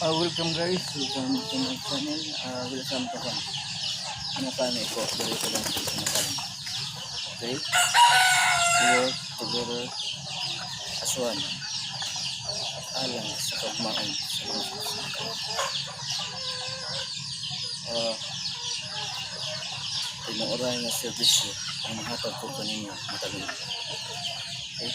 Welcome guys, welcome to my channel. Welcome to kan. Ano pa na ito? Dali ko lang sa channel. Okay? We work together as one. Alang sa pagmaon sa mga tinuoray na servisyo ang mahatag ko kanina matagal. Okay?